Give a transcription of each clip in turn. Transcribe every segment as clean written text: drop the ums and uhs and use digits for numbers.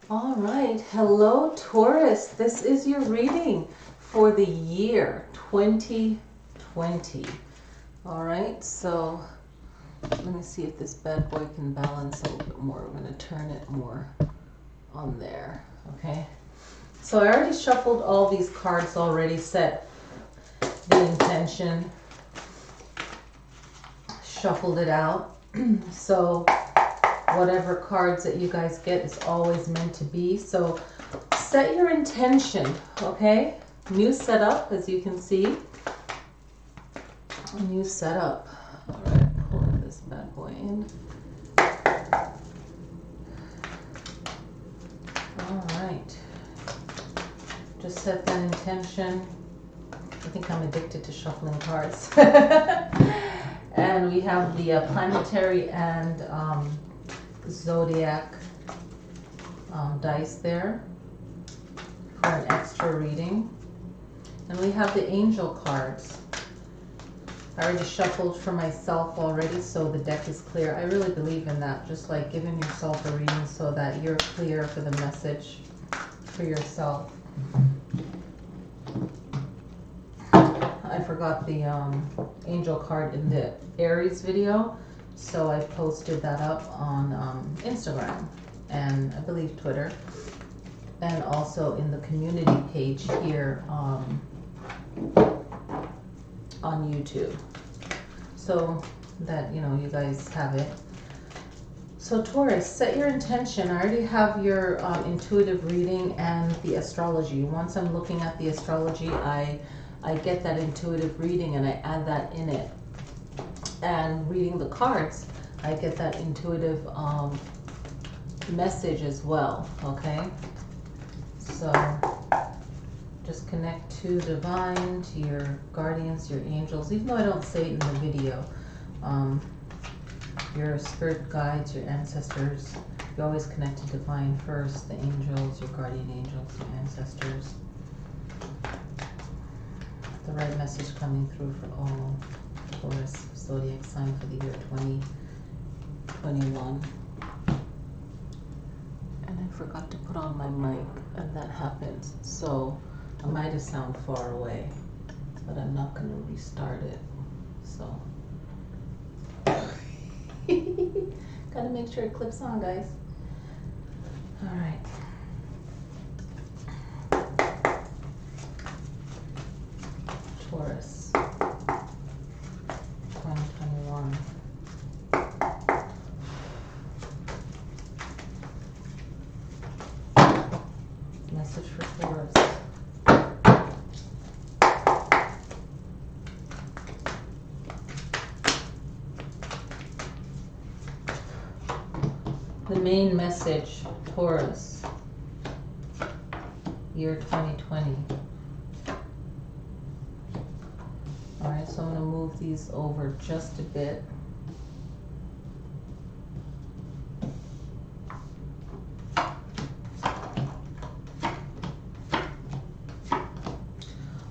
All right, hello Taurus. This is your reading for the year 2020. All right, so let me see if this bad boy can balance a little bit more. We're going to turn it more on there, okay? So I already shuffled all these cards, already set the intention, shuffled it out. So whatever cards that you guys get is always meant to be. So set your intention, okay? New setup, as you can see. A new setup. All right, pulling this bad boy in. All right. Just set that intention. I think I'm addicted to shuffling cards. And we have the planetary and zodiac dice there for an extra reading. And we have the angel cards. I already shuffled for myself already, so the deck is clear. I really believe in that, just like giving yourself a reading so that you're clear for the message for yourself. I forgot the angel card in the Aries video, so I posted that up on Instagram and I believe Twitter, and also in the community page here on YouTube, so that you guys have it. So Taurus, set your intention. I already have your intuitive reading and the astrology. Once I'm looking at the astrology, I get that intuitive reading and I add that in it. And reading the cards, I get that intuitive message as well, okay? So just connect to divine, to your guardians, your angels, even though I don't say it in the video. Your spirit guides, your ancestors. You always connect to divine first, the angels, your guardian angels, your ancestors. The right message coming through for all Taurus zodiac sign for the year 2021. And I forgot to put on my mic, and that happens. So I might have sound far away, but I'm not going to restart it. So gotta make sure it clips on, guys. All right. Taurus 2021. Message for Taurus. The main message, Taurus, year 2020. All right, so I'm going to move these over just a bit.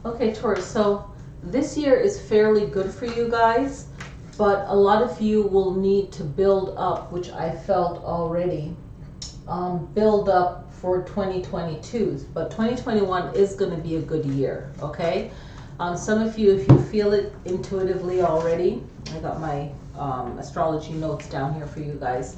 Okay, Taurus, so this year is fairly good for you guys, but a lot of you will need to build up, which I felt already, build up for 2022, but 2021 is going to be a good year, okay? Some of you, if you feel it intuitively already, I got my astrology notes down here for you guys.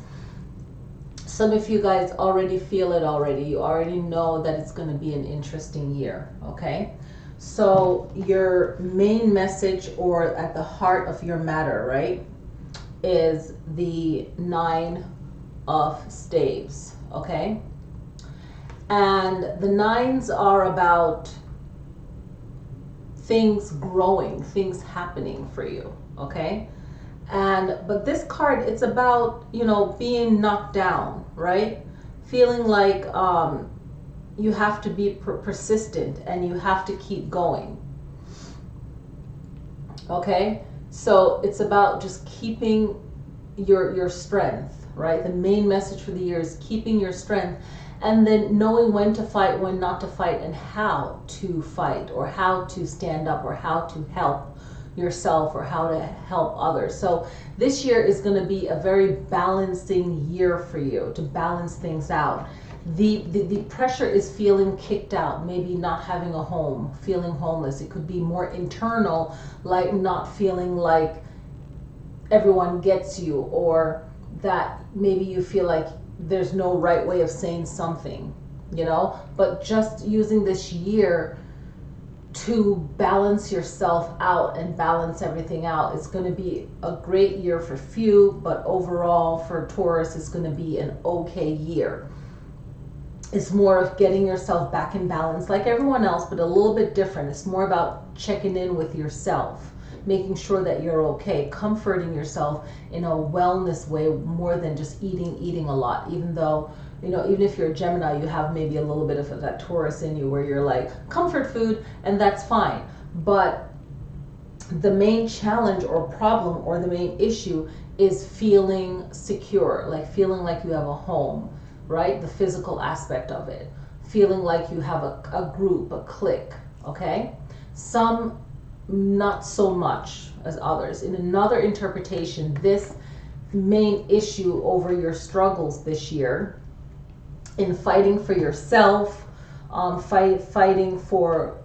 Some of you guys already feel it already. You already know that it's going to be an interesting year, okay? So your main message, or at the heart of your matter, right, is the 9 of staves, okay? And the 9s are about things growing, things happening for you, okay? But this card, it's about, being knocked down, right? Feeling like you have to be persistent and you have to keep going, okay? So it's about just keeping your strength, right? The main message for the year is keeping your strength, and then knowing when to fight, when not to fight, and how to fight, or how to stand up, or how to help yourself or how to help others. So this year is going to be a very balancing year for you to balance things out. The pressure is feeling kicked out, maybe not having a home, feeling homeless. It could be more internal, like not feeling like everyone gets you, or that maybe you feel like there's no right way of saying something, you know. But just using this year to balance yourself out and balance everything out, it's going to be a great year for few, but overall for Taurus it's going to be an okay year. It's more of getting yourself back in balance like everyone else, but a little bit different. It's more about checking in with yourself, making sure that you're okay, comforting yourself in a wellness way more than just eating a lot. Even though, you know, even if you're a Gemini, you have maybe a little bit of that Taurus in you where you're like comfort food, and that's fine. But the main challenge or problem or the main issue is feeling secure, like feeling like you have a home, right? The physical aspect of it, feeling like you have a group, a clique, okay? Some not so much as others. In another interpretation, this main issue over your struggles this year in fighting for yourself, fighting for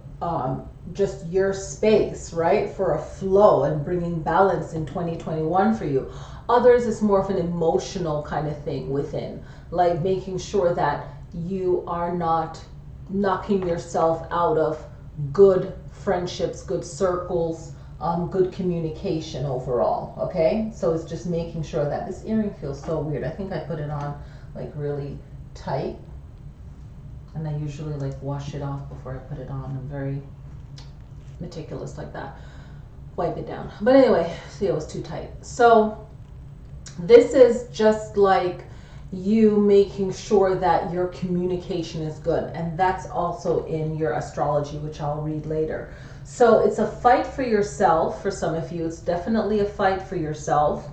just your space, right? For a flow and bringing balance in 2021 for you. Others is more of an emotional kind of thing within, like making sure that you are not knocking yourself out of good friendships, good circles, good communication overall, okay? So it's just making sure that this earring feels so weird. I think I put it on like really tight, and I usually like wash it off before I put it on. I'm very meticulous like that. Wipe it down. But anyway, see, it was too tight. So this is just like you making sure that your communication is good, and that's also in your astrology, which I'll read later. So it's a fight for yourself. For some of you, it's definitely a fight for yourself,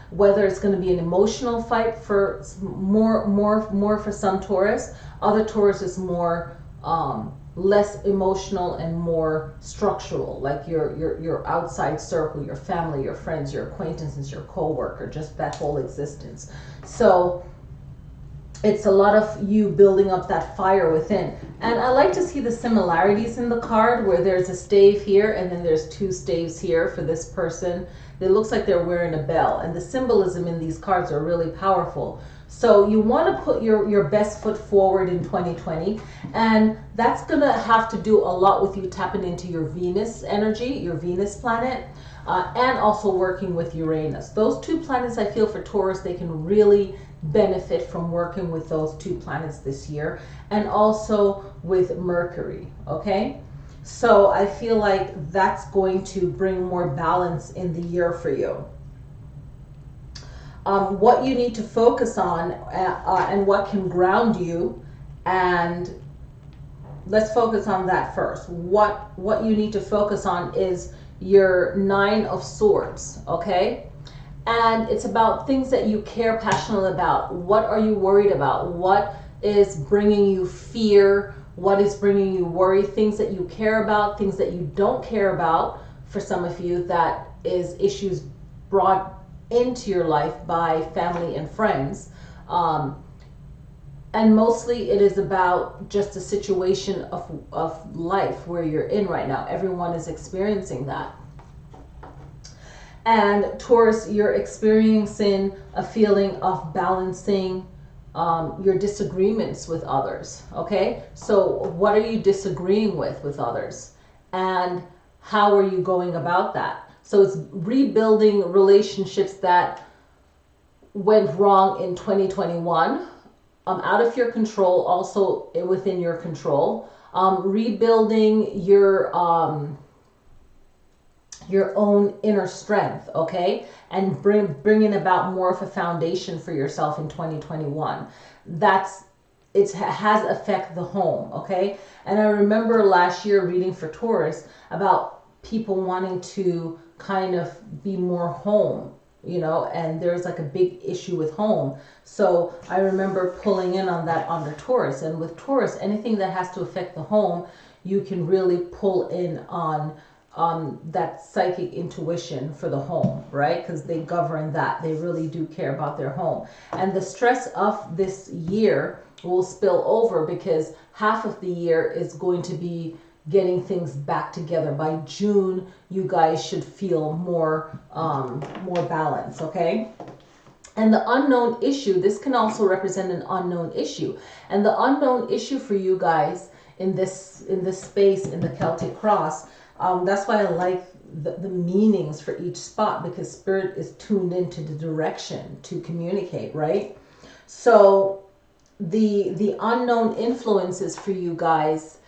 whether it's going to be an emotional fight for more for some Taurus. Other Taurus is more less emotional and more structural, like your outside circle, your family, your friends, your acquaintances, your co-worker, just that whole existence. So it's a lot of you building up that fire within. And I like to see the similarities in the card where there's a stave here and then there's two staves here for this person. It looks like they're wearing a bell, and the symbolism in these cards are really powerful. So you want to put your best foot forward in 2020, and that's going to have to do a lot with you tapping into your Venus energy, your Venus planet, and also working with Uranus. Those two planets, I feel for Taurus, they can really benefit from working with those two planets this year, and also with Mercury, okay? So I feel like that's going to bring more balance in the year for you. What you need to focus on and what can ground you, and let's focus on that first. What you need to focus on is your Nine of Swords, okay? And it's about things that you care passionately about. What are you worried about? What is bringing you fear? What is bringing you worry? Things that you care about, things that you don't care about. For some of you, that is issues brought into your life by family and friends. And mostly it is about just a situation of life where you're in right now. Everyone is experiencing that. And Taurus, you're experiencing a feeling of balancing your disagreements with others, okay? So what are you disagreeing with others? And how are you going about that? So it's rebuilding relationships that went wrong in 2021, out of your control, also within your control. Rebuilding your own inner strength, okay? And bringing about more of a foundation for yourself in 2021. It has affected the home, okay? And I remember last year reading for Taurus about people wanting to kind of be more home, you know, and there's like a big issue with home. So I remember pulling in on that under Taurus. And with Taurus, anything that has to affect the home, you can really pull in on that psychic intuition for the home, right? Because they govern that. They really do care about their home. And the stress of this year will spill over because half of the year is going to be getting things back together. By June, you guys should feel more balance, okay? And the unknown issue, this can also represent an unknown issue. And the unknown issue for you guys in this space, in the Celtic cross, that's why I like the meanings for each spot, because spirit is tuned into the direction to communicate, right? So the unknown influences for you guys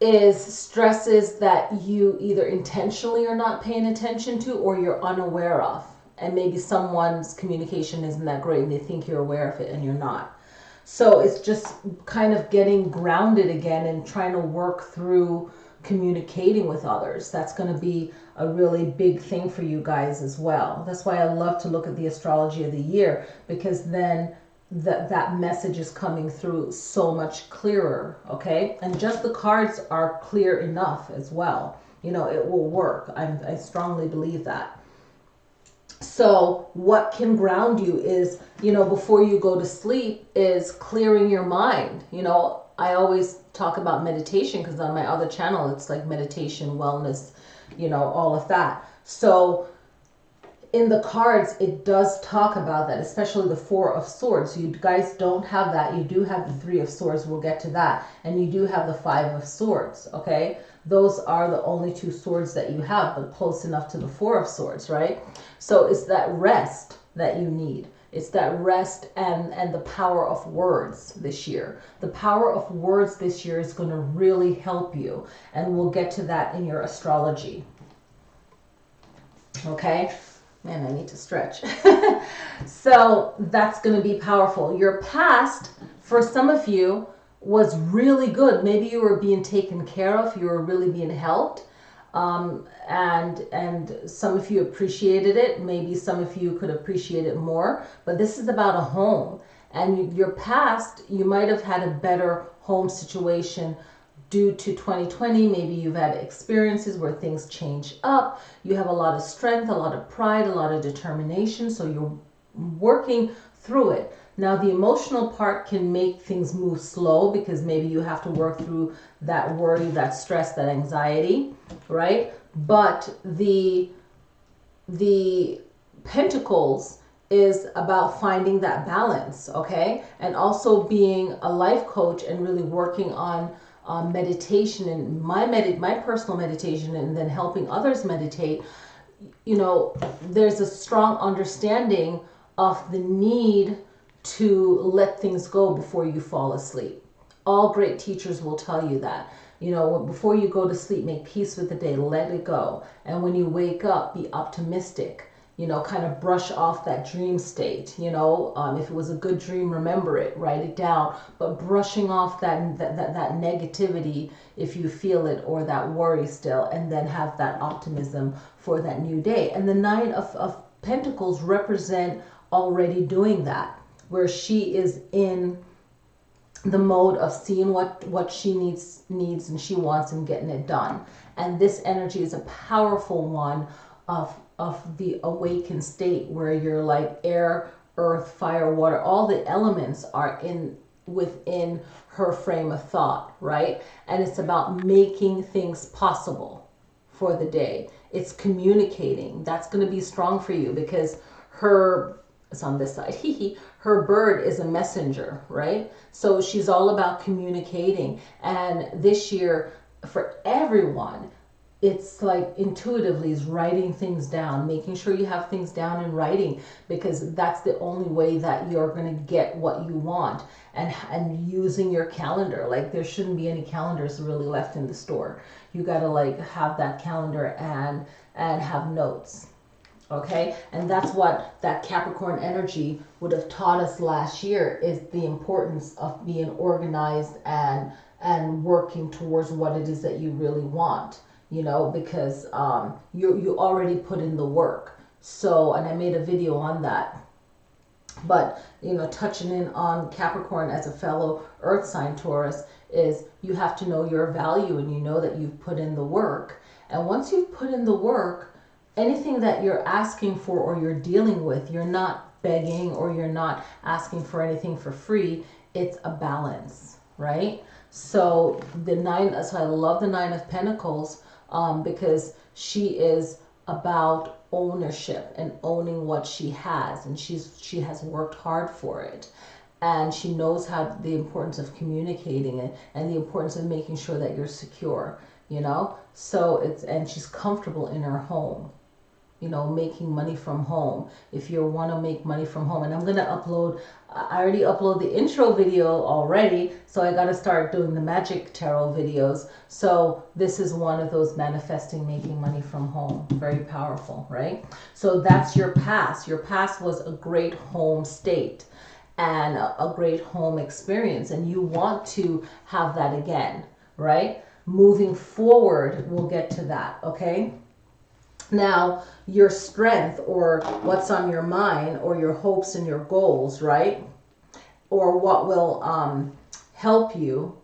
is stresses that you either intentionally are not paying attention to or you're unaware of. And maybe someone's communication isn't that great and they think you're aware of it and you're not. So it's just kind of getting grounded again and trying to work through communicating with others. That's going to be a really big thing for you guys as well. That's why I love to look at the astrology of the year, because then that message is coming through so much clearer, okay? And just the cards are clear enough as well. You know, it will work. I strongly believe that. So what can ground you is, you know, before you go to sleep, is clearing your mind. You know, I always talk about meditation because on my other channel, it's like meditation, wellness, you know, all of that. So in the cards, it does talk about that, especially the Four of Swords. You guys don't have that. You do have the Three of Swords. We'll get to that. And you do have the Five of Swords, okay? Those are the only two swords that you have, but close enough to the Four of Swords, right? So it's that rest that you need. It's that rest and the power of words this year. The power of words this year is going to really help you. And we'll get to that in your astrology. Okay? Man, I need to stretch. So that's going to be powerful. Your past, for some of you, was really good. Maybe you were being taken care of. You were really being helped. And some of you appreciated it. Maybe some of you could appreciate it more. But this is about a home. And your past, you might have had a better home situation due to 2020. Maybe you've had experiences where things change up. You have a lot of strength, a lot of pride, a lot of determination. So you're working through it. Now, the emotional part can make things move slow because maybe you have to work through that worry, that stress, that anxiety, right? But the Pentacles is about finding that balance, okay? And also being a life coach and really working on meditation and my personal meditation, and then helping others meditate. You know, there's a strong understanding of the need to let things go before you fall asleep. All great teachers will tell you that. You know, before you go to sleep, make peace with the day, let it go. And when you wake up, be optimistic. You know, kind of brush off that dream state. You know, if it was a good dream, remember it, write it down. But brushing off that negativity, if you feel it, or that worry still, and then have that optimism for that new day. And the Nine of Pentacles represent already doing that, where she is in the mode of seeing what she needs and she wants and getting it done. And this energy is a powerful one of the awakened state, where you're like air, earth, fire, water, all the elements are within her frame of thought, right? And it's about making things possible for the day. It's communicating. That's going to be strong for you because it's on this side. Her bird is a messenger, right? So she's all about communicating. And this year, for everyone, it's like intuitively is writing things down, making sure you have things down in writing, because that's the only way that you're going to get what you want. And using your calendar, like there shouldn't be any calendars really left in the store. You got to like have that calendar and have notes. Okay, and that's what that Capricorn energy would have taught us last year, is the importance of being organized and working towards what it is that you really want, you know, because you already put in the work. So, and I made a video on that. But, you know, touching in on Capricorn as a fellow earth sign, Taurus, is you have to know your value, and you know that you've put in the work. And once you've put in the work, anything that you're asking for or you're dealing with, you're not begging or you're not asking for anything for free. It's a balance, right? So so I love the Nine of Pentacles, because she is about ownership and owning what she has, and she has worked hard for it, and she knows how the importance of communicating it and the importance of making sure that you're secure, you know. So and she's comfortable in her home, you know, making money from home. If you want to make money from home, and I already upload the intro video already, so I got to start doing the magic tarot videos. So this is one of those manifesting making money from home. Very powerful, right? So that's your past. Your past was a great home state and a great home experience, and you want to have that again, right? Moving forward, we'll get to that, okay? Now, your strength, or what's on your mind, or your hopes and your goals, right? Or what will help you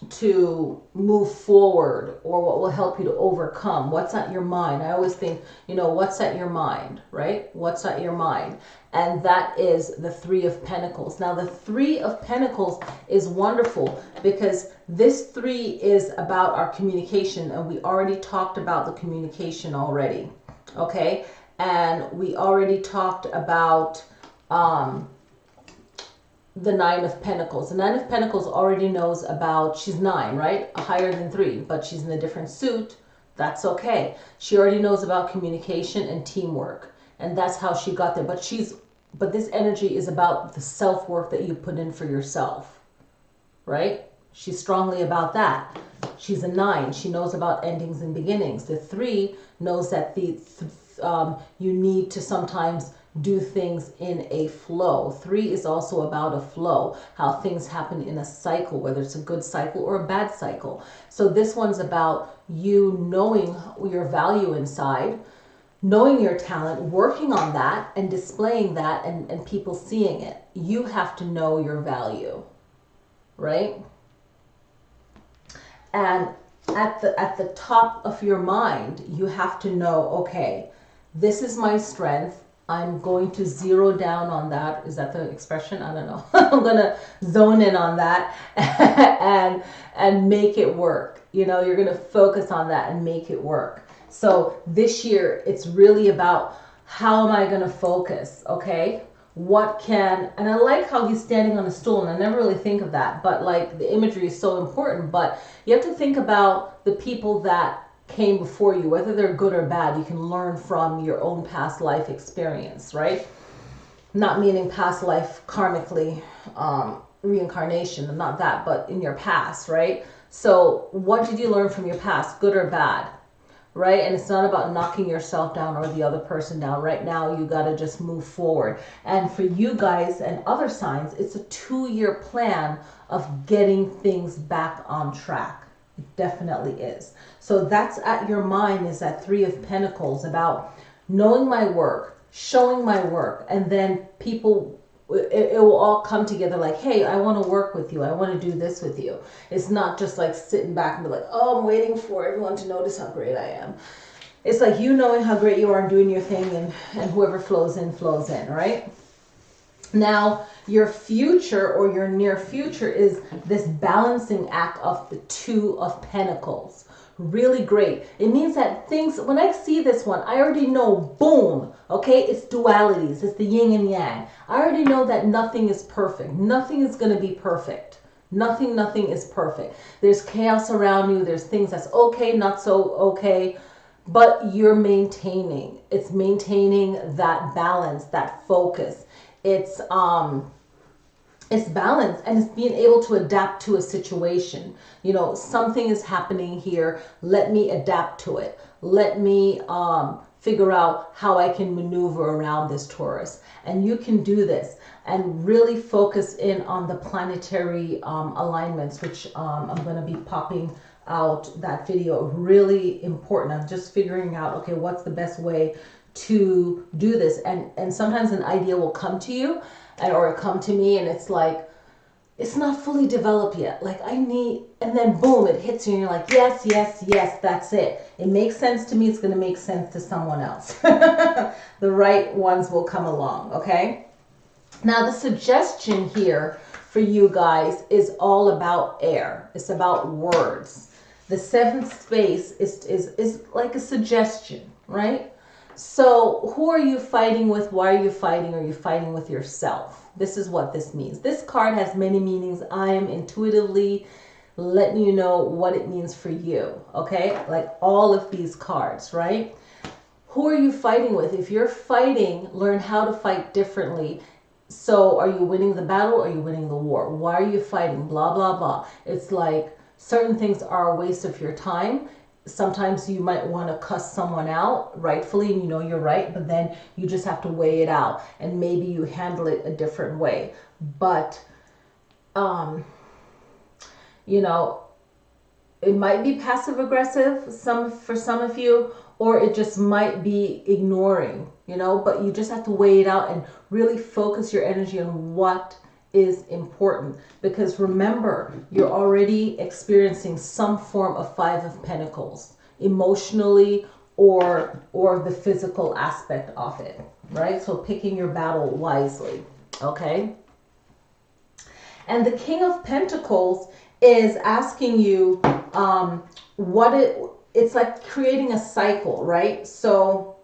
to move forward, or what will help you to overcome. What's at your mind? I always think, you know, what's at your mind, right? What's at your mind? And that is the Three of Pentacles. Now, the Three of Pentacles is wonderful because this three is about our communication, and we already talked about the communication already, okay? And we already talked about the Nine of Pentacles. The Nine of Pentacles already knows about, she's 9, right? Higher than 3, but she's in a different suit. That's okay. She already knows about communication and teamwork, and that's how she got there. But this energy is about the self-work that you put in for yourself, right? She's strongly about that. She's a 9. She knows about endings and beginnings. The 3 knows that you need to sometimes do things in a flow. 3 is also about a flow, how things happen in a cycle, whether it's a good cycle or a bad cycle. So this one's about you knowing your value inside, knowing your talent, working on that and displaying that, and people seeing it. You have to know your value, right? And at the top of your mind, you have to know, okay, this is my strength. I'm going to zero down on that. Is that the expression? I don't know. I'm going to zone in on that and make it work. You know, you're going to focus on that and make it work. So this year, it's really about, how am I going to focus? Okay. And I like how he's standing on a stool, and I never really think of that, but like the imagery is so important. But you have to think about the people that came before you, whether they're good or bad. You can learn from your own past life experience, right? Not meaning past life karmically, reincarnation, not that, but in your past, right? So what did you learn from your past, good or bad, right? And it's not about knocking yourself down or the other person down. Right now, you got to just move forward. And for you guys and other signs, it's a 2-year plan of getting things back on track. It definitely is. So that's at your mind, is that Three of Pentacles, about knowing my work, showing my work, and then people, it will all come together like, hey, I want to work with you. I want to do this with you. It's not just like sitting back and be like, oh, I'm waiting for everyone to notice how great I am. It's like you knowing how great you are and doing your thing, and whoever flows in, right? Now, your future or your near future is this balancing act of the Two of Pentacles. Really great. It means that things, when I see this one, I already know, boom, okay? It's dualities. It's the yin and yang. I already know that nothing is perfect. Nothing is going to be perfect. Nothing is perfect. There's chaos around you. There's things that's okay, not so okay, but you're maintaining. It's maintaining that balance, that focus. It's balance, and it's being able to adapt to a situation. You know, something is happening here. Let me adapt to it. Let me figure out how I can maneuver around this, Taurus. And you can do this and really focus in on the planetary alignments, which I'm going to be popping out that video. Really important. I'm just figuring out, okay, what's the best way to do this. And sometimes an idea will come to you or come to me, and it's like, it's not fully developed yet. Like I need, and then boom, it hits you and you're like, yes, yes, yes, that's it. It makes sense to me. It's going to make sense to someone else. The right ones will come along. Okay. Now the suggestion here for you guys is all about air. It's about words. The seventh space is like a suggestion, right? So who are you fighting with? Why are you fighting? Are you fighting with yourself? This is what this means. This card has many meanings. I am intuitively letting you know what it means for you, okay? Like all of these cards, right? Who are you fighting with? If you're fighting, learn how to fight differently. So are you winning the battle or are you winning the war? Why are you fighting? Blah, blah, blah. It's like certain things are a waste of your time. Sometimes you might want to cuss someone out rightfully, and you know you're right, but then you just have to weigh it out and maybe you handle it a different way. But you know, it might be passive aggressive for some of you, or it just might be ignoring, you know, but you just have to weigh it out and really focus your energy on what is important. Because remember, you're already experiencing some form of Five of Pentacles, emotionally or the physical aspect of it, right? So picking your battle wisely, okay? And the King of Pentacles is asking you it's like creating a cycle, right? So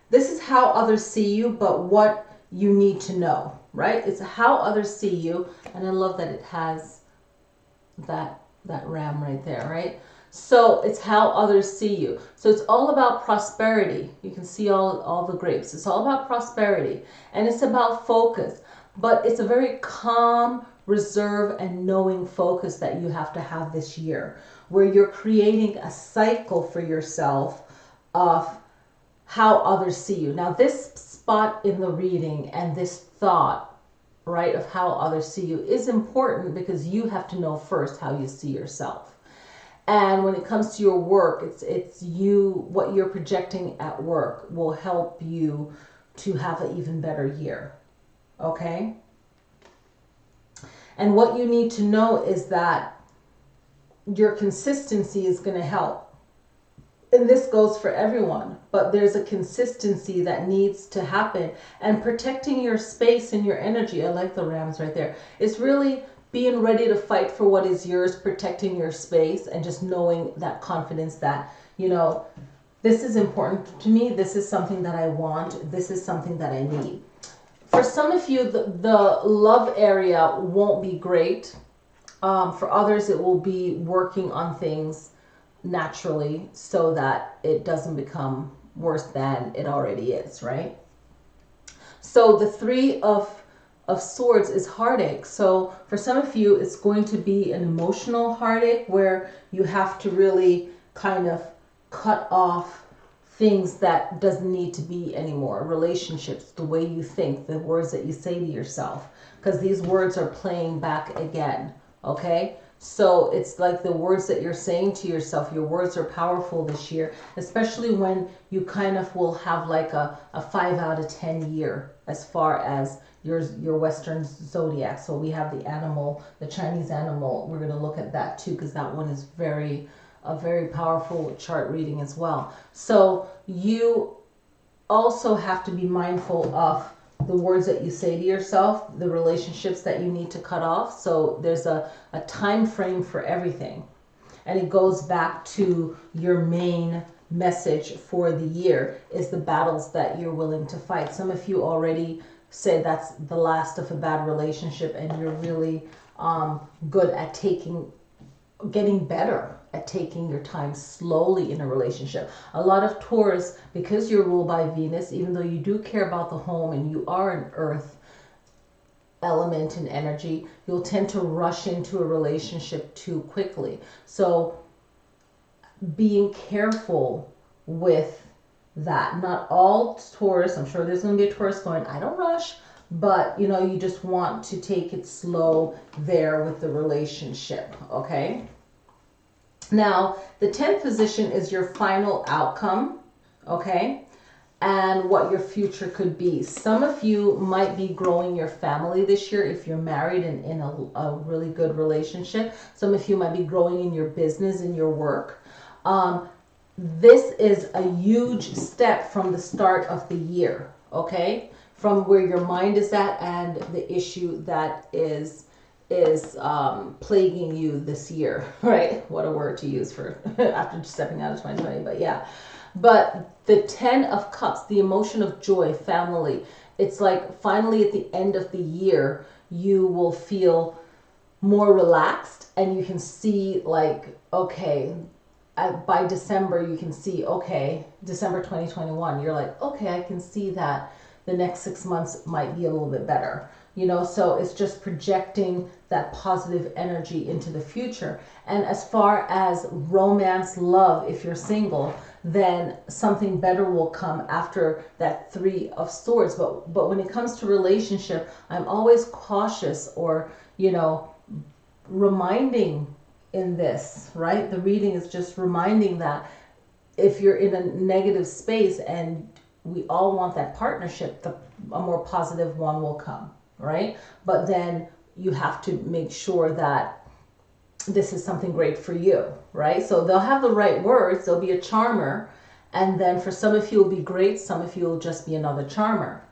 this is how others see you, but what you need to know, right? It's how others see you. And I love that it has that ram right there, right? So it's how others see you. So it's all about prosperity. You can see all the grapes. It's all about prosperity, and it's about focus, but it's a very calm, reserve, and knowing focus that you have to have this year, where you're creating a cycle for yourself of how others see you. Now this spot in the reading and this thought, right, of how others see you is important, because you have to know first how you see yourself. And when it comes to your work, it's you, what you're projecting at work will help you to have an even better year, okay? And what you need to know is that your consistency is going to help. And this goes for everyone, but there's a consistency that needs to happen. And protecting your space and your energy, I like the rams right there. It's really being ready to fight for what is yours, protecting your space, and just knowing that confidence that, you know, this is important to me. This is something that I want. This is something that I need. For some of you, the love area won't be great. For others, it will be working on things naturally so that it doesn't become worse than it already is, right? So the Three of Swords is heartache. So for some of you, it's going to be an emotional heartache where you have to really kind of cut off things that doesn't need to be anymore. Relationships, the way you think, the words that you say to yourself, because these words are playing back again, okay? So it's like the words that you're saying to yourself, your words are powerful this year, especially when you kind of will have like a 5 out of 10 year as far as your Western zodiac. So we have the animal, the Chinese animal. We're going to look at that too, because that one is a very powerful chart reading as well. So you also have to be mindful of the words that you say to yourself, the relationships that you need to cut off. So there's a time frame for everything. And it goes back to your main message for the year is the battles that you're willing to fight. Some of you already say that's the last of a bad relationship, and you're really good at getting better at taking your time slowly in a relationship. A lot of Taurus, because you're ruled by Venus, even though you do care about the home and you are an earth element and energy, you'll tend to rush into a relationship too quickly. So being careful with that. Not all Taurus, I'm sure there's going to be a Taurus going, I don't rush, but you know, you just want to take it slow there with the relationship, okay? Now, the 10th position is your final outcome, okay? and what your future could be. Some of you might be growing your family this year if you're married and in a really good relationship. Some of you might be growing in your business, in your work. This is a huge step from the start of the year, okay? From where your mind is at and the issue that is plaguing you this year, right? What a word to use for after stepping out of 2020, but yeah. But the 10 of Cups, the emotion of joy, family, it's like finally at the end of the year, you will feel more relaxed and you can see like, okay, by December, you can see, okay, December 2021, you're like, okay, I can see that the next 6 months might be a little bit better. You know, so it's just projecting that positive energy into the future. And as far as romance, love, if you're single, then something better will come after that 3 of Swords. But when it comes to relationship, I'm always cautious or, you know, reminding in this, right? The reading is just reminding that if you're in a negative space and we all want that partnership, a more positive one will come. Right? But then you have to make sure that this is something great for you, right? So they'll have the right words, they'll be a charmer, and then for some of you it'll be great, some of you will just be another charmer.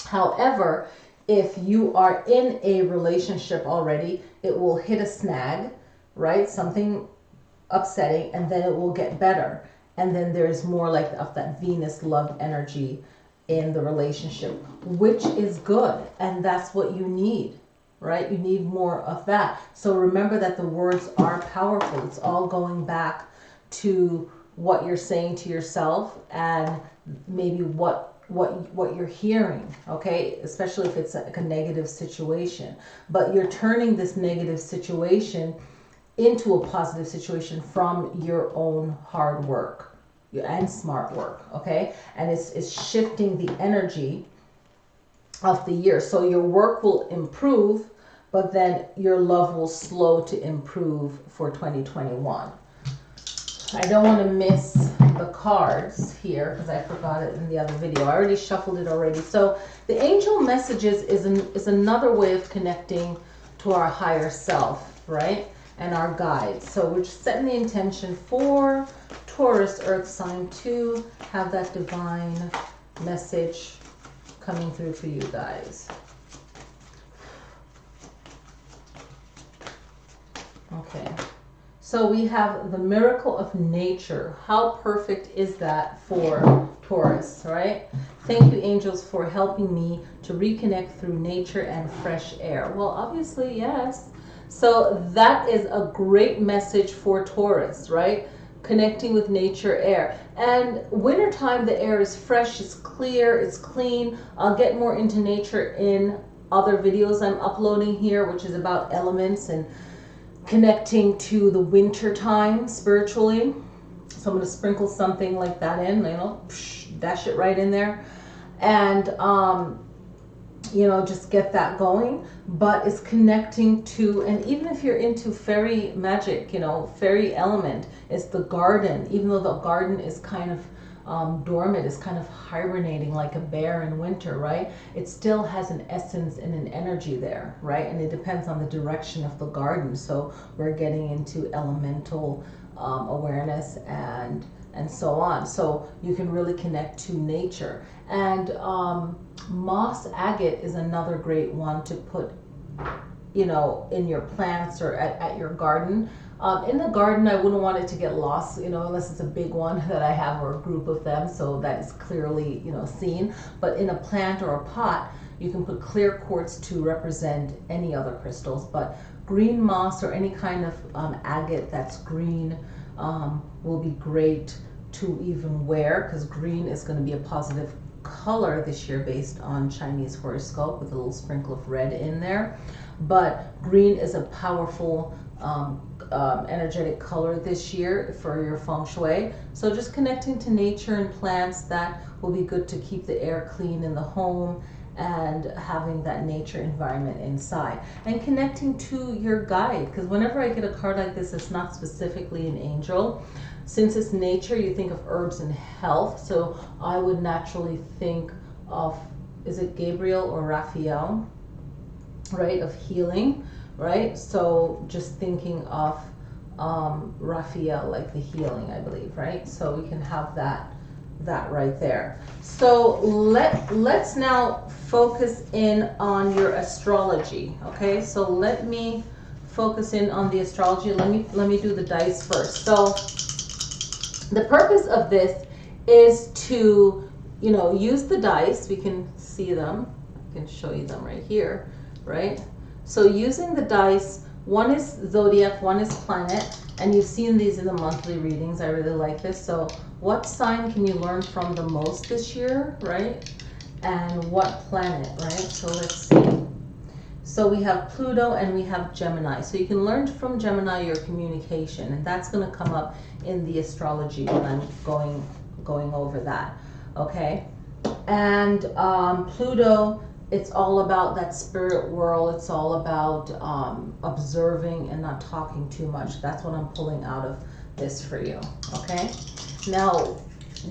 However, if you are in a relationship already, it will hit a snag, right? Something upsetting, and then it will get better. And then there's more like of that Venus love energy in the relationship, which is good, and that's what you need, right? You need more of that. So remember that the words are powerful. It's all going back to what you're saying to yourself and maybe what you're hearing, okay? Especially if it's like a negative situation, but you're turning this negative situation into a positive situation from your own hard work and smart work, okay? And it's shifting the energy of the year. So your work will improve, but then your love will slow to improve for 2021. I don't want to miss the cards here because I forgot it in the other video. I already shuffled it already. So the angel messages is another way of connecting to our higher self, right? And our guides. So we're just setting the intention for Taurus earth sign to have that divine message coming through for you guys. Okay, so we have the miracle of nature. How perfect is that for Taurus, right? Thank you, angels, for helping me to reconnect through nature and fresh air. Well, obviously, yes. So that is a great message for Taurus, right? Connecting with nature, air. And wintertime, the air is fresh, it's clear, it's clean. I'll get more into nature in other videos I'm uploading here, which is about elements and connecting to the winter time spiritually. So I'm going to sprinkle something like that in, you know, dash it right in there. And, you know, just get that going. But it's connecting to, and even if you're into fairy magic, you know, fairy element, it's the garden. Even though the garden is kind of dormant, it's kind of hibernating like a bear in winter, right? It still has an essence and an energy there, right? And it depends on the direction of the garden. So we're getting into elemental awareness and so on. So you can really connect to nature. And moss agate is another great one to put, you know, in your plants or at your garden. In the garden, I wouldn't want it to get lost, you know, unless it's a big one that I have or a group of them, so that is clearly, you know, seen. But in a plant or a pot, you can put clear quartz to represent any other crystals. But green moss or any kind of agate that's green will be great to even wear, because green is going to be a positive color this year based on Chinese horoscope with a little sprinkle of red in there. But green is a powerful energetic color this year for your feng shui. So just connecting to nature and plants, that will be good to keep the air clean in the home and having that nature environment inside. And connecting to your guide, because whenever I get a card like this, it's not specifically an angel. Since it's nature, you think of herbs and health. So I would naturally think of, is it Gabriel or Raphael, right? Of healing, right? So just thinking of Raphael, like the healing, I believe, right? So we can have that right there. So let's now focus in on your astrology. Okay, so let me focus in on the astrology. Let me do the dice first. So the purpose of this is to, you know, use the dice. We can see them. I can show you them right here, right? So using the dice, one is zodiac, one is planet, and you've seen these in the monthly readings. I really like this. So what sign can you learn from the most this year, right? And what planet, right? So let's see. So we have Pluto and we have Gemini. So you can learn from Gemini your communication, and that's going to come up in the astrology when I'm going over that, okay? And Pluto, it's all about that spirit world. It's all about observing and not talking too much. That's what I'm pulling out of this for you, okay? Now,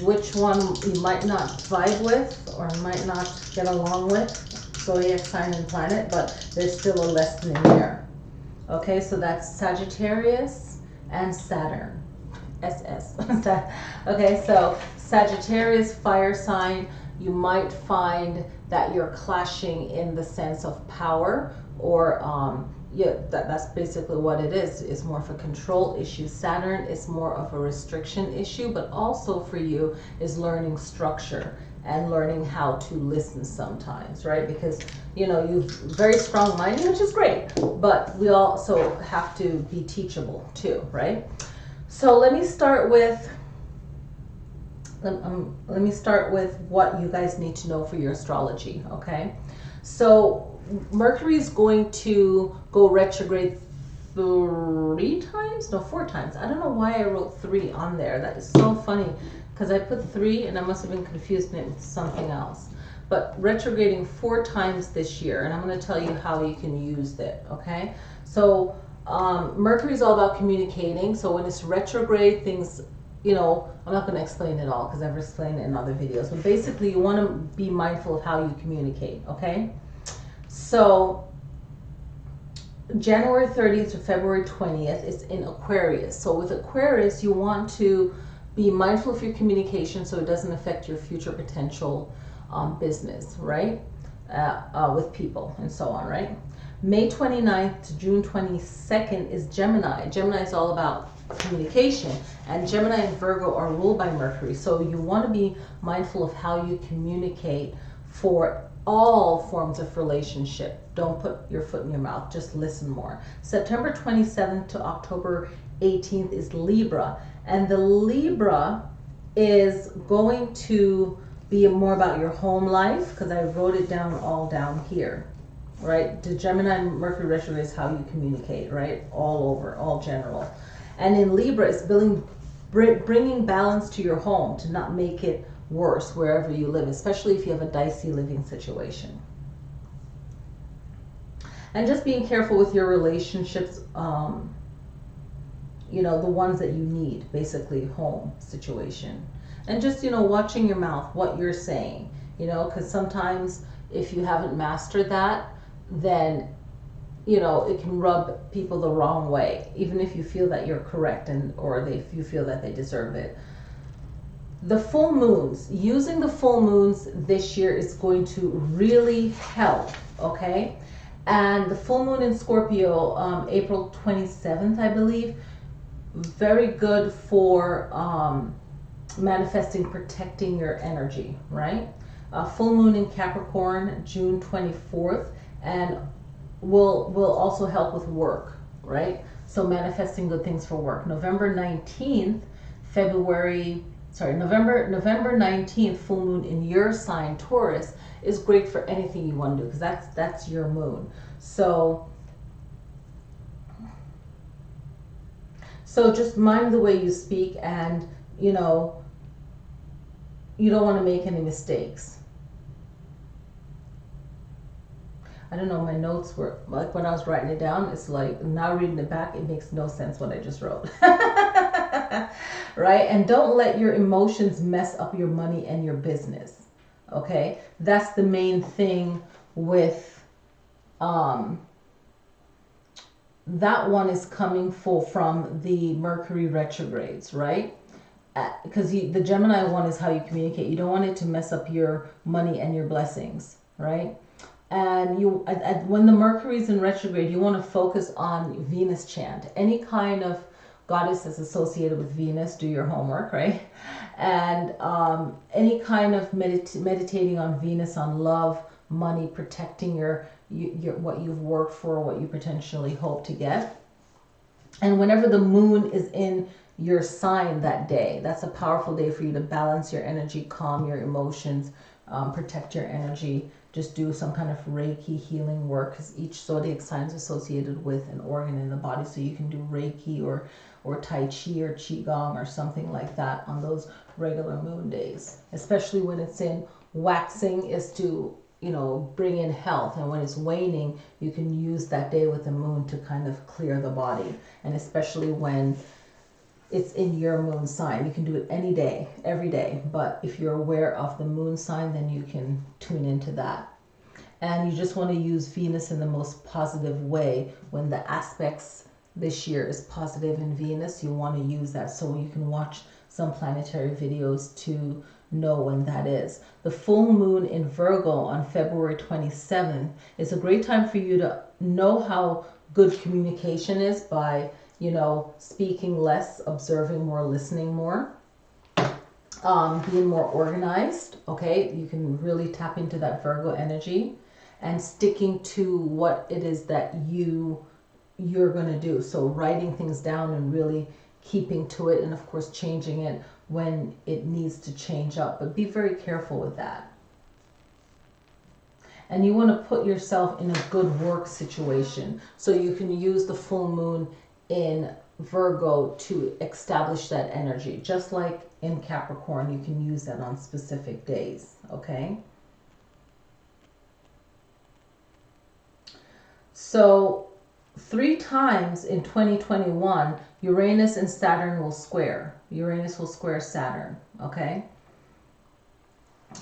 which one you might not vibe with or might not get along with, zodiac sign and planet, but there's still a lesson in there. Okay, so that's Sagittarius and Saturn. SS. Okay, so Sagittarius, fire sign, you might find that you're clashing in the sense of power, or yeah, that's basically what it is. It's more of a control issue. Saturn is more of a restriction issue, but also for you is learning structure and learning how to listen sometimes, right? Because, you know, you're very strong-minded, which is great, but we also have to be teachable too, right? So let me start with what you guys need to know for your astrology, okay? So Mercury is going to go retrograde 4 times. I don't know why I wrote 3 on there. That is so funny, because I put 3 and I must have been confusing it with something else. But retrograding 4 times this year, and I'm going to tell you how you can use it, okay? So Mercury is all about communicating. So when it's retrograde, things, you know, I'm not going to explain it all because I've explained it in other videos. But basically, you want to be mindful of how you communicate, okay? So January 30th to February 20th is in Aquarius. So with Aquarius, you want to be mindful of your communication so it doesn't affect your future potential business, right? With people and so on, right? May 29th to June 22nd is Gemini. Gemini is all about communication, and Gemini and Virgo are ruled by Mercury. So you want to be mindful of how you communicate for all forms of relationship. Don't put your foot in your mouth, just listen more. September 27th to October 18th is Libra, and the Libra is going to be more about your home life, because I wrote it down all down here, right? The Gemini and Mercury retrograde is how you communicate, right? All over, all general. And in Libra, it's bringing balance to your home, to not make it worse wherever you live, especially if you have a dicey living situation. And just being careful with your relationships, you know, the ones that you need, basically home situation. And just, you know, watching your mouth, what you're saying, you know, because sometimes if you haven't mastered that, then, you know, it can rub people the wrong way, even if you feel that you're correct or if you feel that they deserve it. The full moons, using the full moons this year is going to really help, okay? And the full moon in Scorpio, April 27th, I believe, very good for manifesting, protecting your energy, right? Full moon in Capricorn, June 24th, and will also help with work, right? So manifesting good things for work. November 19th, November 19th, full moon in your sign, Taurus, is great for anything you want to do, because that's your moon. So just mind the way you speak, and, you know, you don't want to make any mistakes. I don't know, my notes were, like when I was writing it down, it's like, now reading it back, it makes no sense what I just wrote. right? And don't let your emotions mess up your money and your business. Okay? That's the main thing with that one is coming full from the Mercury retrogrades, right? Because the Gemini one is how you communicate. You don't want it to mess up your money and your blessings, right? And when the Mercury is in retrograde, you want to focus on Venus chant. Any kind of goddess that's associated with Venus, do your homework, right? And any kind of meditating on Venus, on love, money, protecting your what you've worked for, what you potentially hope to get. And whenever the moon is in your sign that day, that's a powerful day for you to balance your energy, calm your emotions, protect your energy. Just do some kind of Reiki healing work, because each zodiac sign is associated with an organ in the body. So you can do Reiki or Tai Chi or Qigong or something like that on those regular moon days, especially when it's in waxing, is to bring in health. And when it's waning, you can use that day with the moon to kind of clear the body. And especially when it's in your moon sign, you can do it any day, every day. But if you're aware of the moon sign, then you can tune into that. And you just want to use Venus in the most positive way. When the aspects this year is positive in Venus, you want to use that. So you can watch some planetary videos to know when that is. The full moon in Virgo on February 27th is a great time for you to know how good communication is by, speaking less, observing more, listening more, being more organized. Okay, you can really tap into that Virgo energy and sticking to what it is that you're going to do. So writing things down and really keeping to it, and of course changing it when it needs to change up, but be very careful with that. And you want to put yourself in a good work situation, so you can use the full moon in Virgo to establish that energy. Just like in Capricorn, you can use that on specific days, okay? So 3 times in 2021, Uranus and Saturn will square. Uranus will square Saturn, okay?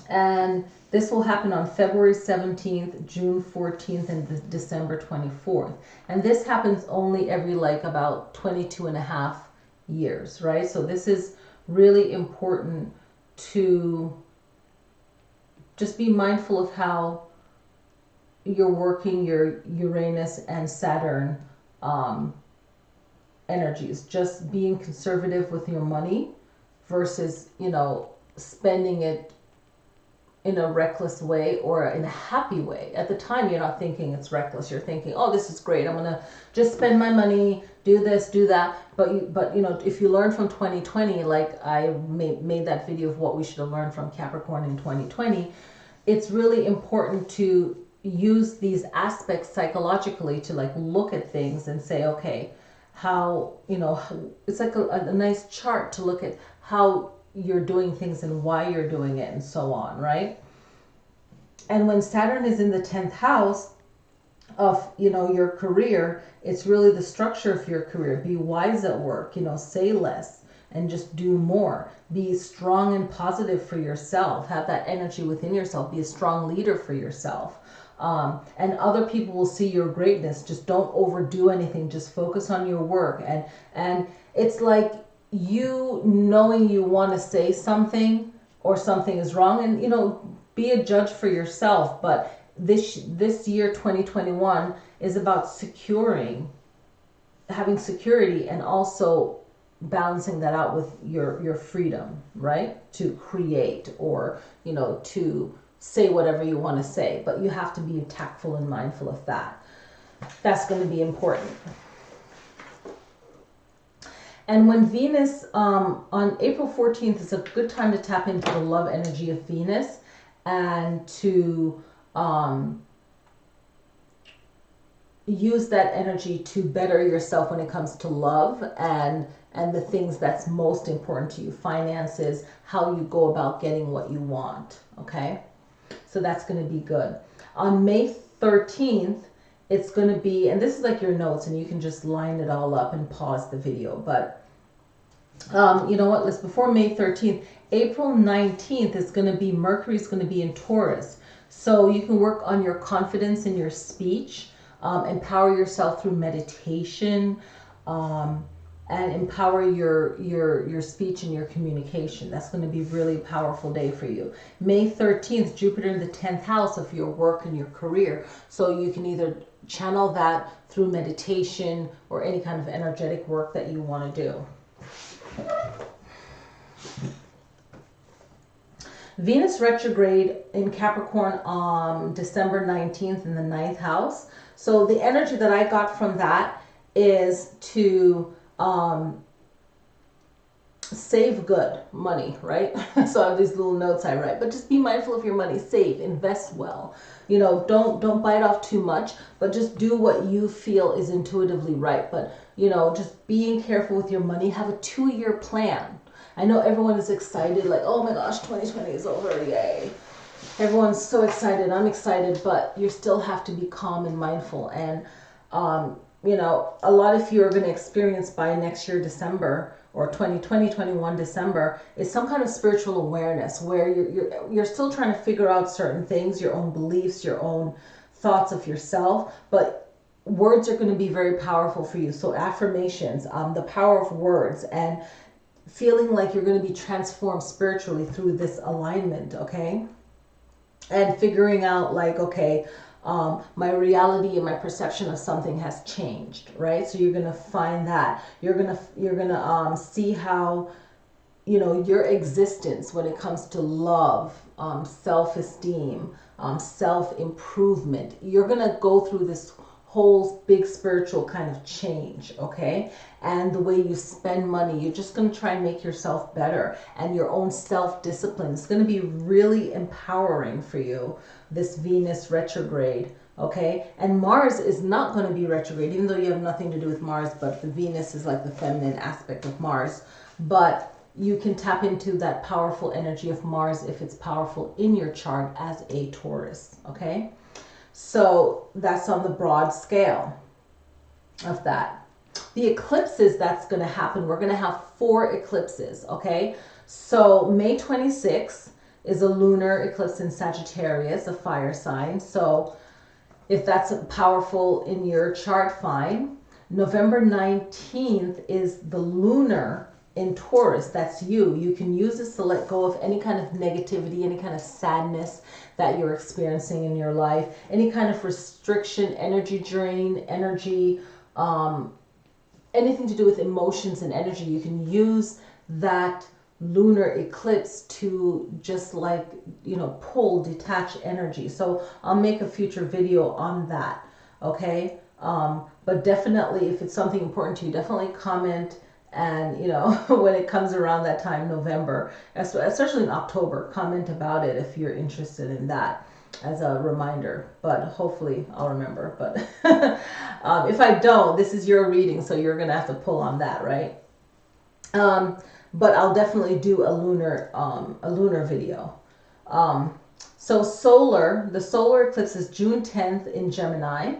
And this will happen on February 17th, June 14th, and December 24th. And this happens only every about 22 and a half years, right? So this is really important to just be mindful of how you're working your Uranus and Saturn energies. Just being conservative with your money versus, spending it in a reckless way or in a happy way. At the time, you're not thinking it's reckless. You're thinking, oh, this is great. I'm going to just spend my money, do this, do that. But if you learn from 2020, like I made that video of what we should have learned from Capricorn in 2020, it's really important to use these aspects psychologically to look at things and say, okay, how, it's like a nice chart to look at how you're doing things and why you're doing it and so on, right? And when Saturn is in the 10th house of, your career, it's really the structure of your career. Be wise at work, say less and just do more. Be strong and positive for yourself. Have that energy within yourself. Be a strong leader for yourself. And other people will see your greatness. Just don't overdo anything. Just focus on your work. And it's like you knowing you want to say something or something is wrong, and be a judge for yourself. But this year 2021 is about having security, and also balancing that out with your freedom, right? To create or to say whatever you want to say, but you have to be tactful and mindful of that. That's going to be important. And when Venus, on April 14th, is a good time to tap into the love energy of Venus and to use that energy to better yourself when it comes to love and the things that's most important to you. Finances, how you go about getting what you want, okay? So that's going to be good. On May 13th, it's going to be, and this is like your notes, and you can just line it all up and pause the video, but You know what, let's, before May 13th, April 19th is going to be, Mercury's going to be in Taurus. So you can work on your confidence in your speech, empower yourself through meditation, and empower your speech and your communication. That's going to be really powerful day for you. May 13th, Jupiter in the 10th house of your work and your career. So you can either channel that through meditation or any kind of energetic work that you want to do. Venus retrograde in Capricorn on December 19th in the 9th house. So the energy that I got from that is to save good money, right? So I have these little notes I write, but just be mindful of your money, save, invest well. You know, don't bite off too much, but just do what you feel is intuitively right. But, you know, just being careful with your money. Have a 2-year plan. I know everyone is excited, like, oh my gosh, 2020 is over, yay. Everyone's so excited, I'm excited, but you still have to be calm and mindful. And, you know, a lot of you are going to experience by next year, December, or 2021 December, is some kind of spiritual awareness where you're still trying to figure out certain things, your own beliefs, your own thoughts of yourself, but words are going to be very powerful for you. So affirmations, the power of words, and feeling like you're going to be transformed spiritually through this alignment, okay? And figuring out like, okay, my reality and my perception of something has changed, right? So you're gonna find that you're gonna see how, you know, your existence when it comes to love, self-esteem, self-improvement. You're gonna go through this whole big spiritual kind of change, okay? And the way you spend money, you're just going to try and make yourself better, and your own self-discipline. It's going to be really empowering for you, this Venus retrograde, okay? And Mars is not going to be retrograde, even though you have nothing to do with Mars, but the Venus is like the feminine aspect of Mars. But you can tap into that powerful energy of Mars if it's powerful in your chart as a Taurus, okay? So that's on the broad scale of that. The eclipses that's going to happen, we're going to have 4 eclipses, okay? So May 26th is a lunar eclipse in Sagittarius, a fire sign. So if that's powerful in your chart, fine. November 19th is the lunar in Taurus. That's you. You can use this to let go of any kind of negativity, any kind of sadness that you're experiencing in your life, any kind of restriction, energy drain, energy, anything to do with emotions and energy. You can use that lunar eclipse to just like, you know, pull, detach energy. So I'll make a future video on that, okay? But definitely, if it's something important to you, definitely comment. And, you know, when it comes around that time, November, especially in October, comment about it if you're interested in that as a reminder. But hopefully I'll remember. But if I don't, this is your reading, so you're going to have to pull on that, right? But I'll definitely do a lunar video. So the solar eclipse is June 10th in Gemini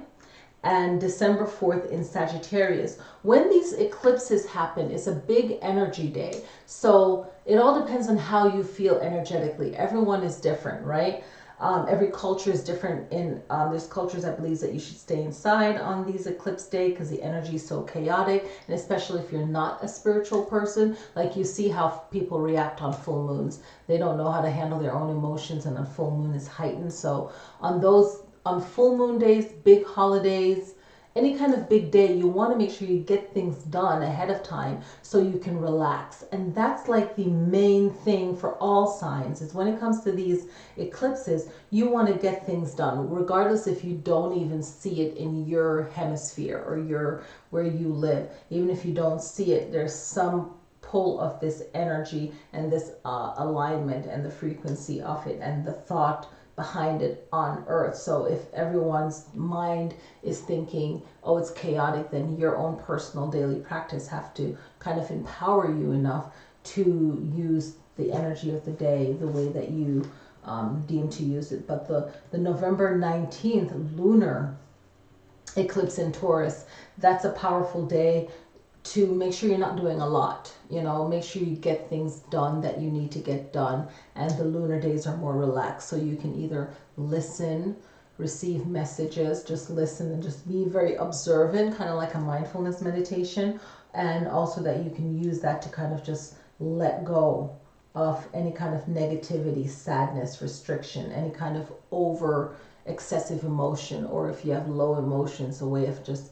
and December 4th in Sagittarius. When these eclipses happen, it's a big energy day. So it all depends on how you feel energetically. Everyone is different, right? Every culture is different. There's cultures that believe that you should stay inside on these eclipse day because the energy is so chaotic, and especially if you're not a spiritual person, like you see how people react on full moons. They don't know how to handle their own emotions, and a full moon is heightened. So on full moon days, big holidays, any kind of big day, you want to make sure you get things done ahead of time so you can relax. And that's like the main thing for all signs, is when it comes to these eclipses, you want to get things done, regardless if you don't even see it in your hemisphere or where you live. Even if you don't see it, there's some pull of this energy and this alignment and the frequency of it and the thought behind it on Earth. So if everyone's mind is thinking, oh, it's chaotic, then your own personal daily practice have to kind of empower you enough to use the energy of the day the way that you deem to use it. But the November 19th lunar eclipse in Taurus, that's a powerful day. to make sure you're not doing a lot. You know, make sure you get things done that you need to get done. And the lunar days are more relaxed. So you can either listen, receive messages, just listen and just be very observant, kind of like a mindfulness meditation. And also that you can use that to kind of just let go of any kind of negativity, sadness, restriction, any kind of over excessive emotion, or if you have low emotions, a way of just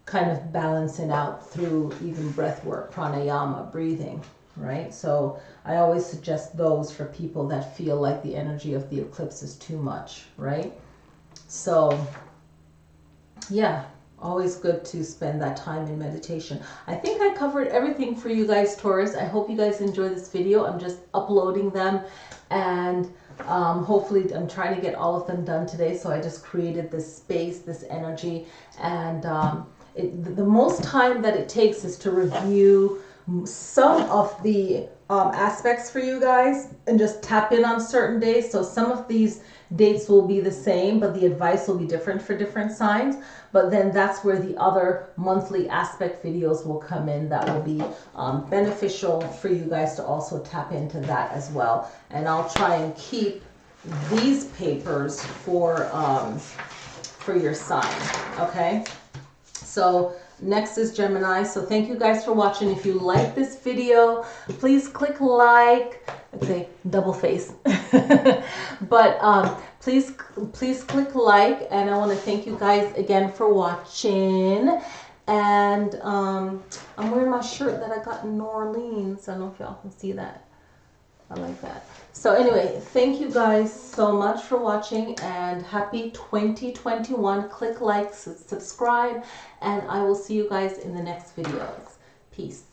kind of balancing out through even breath work, pranayama, breathing, right? So I always suggest those for people that feel like the energy of the eclipse is too much, right? So yeah, always good to spend that time in meditation. I think I covered everything for you guys, Taurus. I hope you guys enjoy this video. I'm just uploading them, and hopefully I'm trying to get all of them done today. So I just created this space, this energy, and the most time that it takes is to review some of the aspects for you guys and just tap in on certain days. So some of these dates will be the same, but the advice will be different for different signs. But then that's where the other monthly aspect videos will come in that will be beneficial for you guys to also tap into that as well. And I'll try and keep these papers for your sign, okay? So next is Gemini. So thank you guys for watching. If you like this video, please click like. Okay, double face. But please click like, and I want to thank you guys again for watching. And I'm wearing my shirt that I got in New Orleans. I don't know if y'all can see that. I like that. So anyway, thank you guys so much for watching, and happy 2021. Click like, subscribe, and I will see you guys in the next videos. Peace.